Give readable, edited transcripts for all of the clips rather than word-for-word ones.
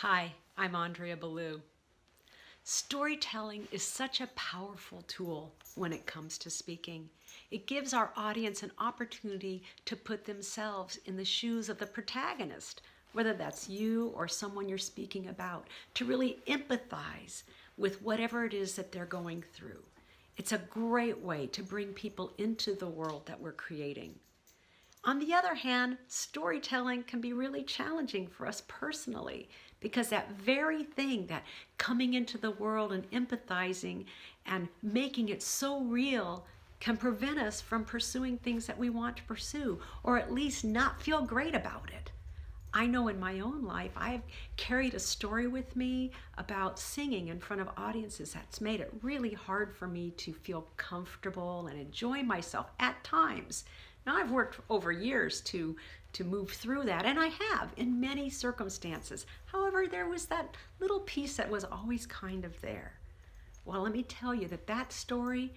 Hi, I'm Andrea Beaulieu. Storytelling is such a powerful tool when it comes to speaking. It gives our audience an opportunity to put themselves in the shoes of the protagonist, whether that's you or someone you're speaking about, to really empathize with whatever it is that they're going through. It's a great way to bring people into the world that we're creating. On the other hand, storytelling can be really challenging for us personally because that very thing, that coming into the world and empathizing and making it so real, can prevent us from pursuing things that we want to pursue, or at least not feel great about it. I know in my own life, I've carried a story with me about singing in front of audiences that's made it really hard for me to feel comfortable and enjoy myself at times. Now, I've worked over years to move through that, and I have in many circumstances. However, there was that little piece that was always kind of there. Well, let me tell you that story,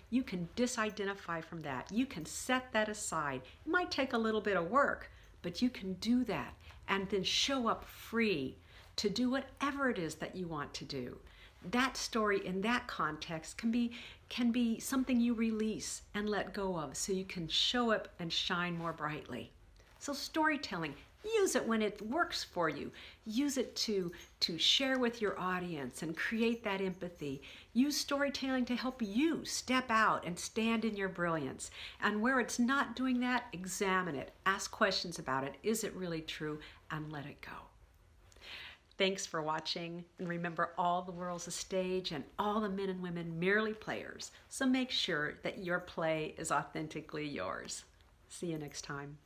you can disidentify from that. You can set that aside. It might take a little bit of work, but you can do that and then show up free to do whatever it is that you want to do. That story in that context can be something you release and let go of so you can show up and shine more brightly. So storytelling, use it when it works for you. Use it to share with your audience and create that empathy. Use storytelling to help you step out and stand in your brilliance. And where it's not doing that, examine it. Ask questions about it. Is it really true? And let it go. Thanks for watching, and remember, all the world's a stage and all the men and women merely players. So make sure that your play is authentically yours. See you next time.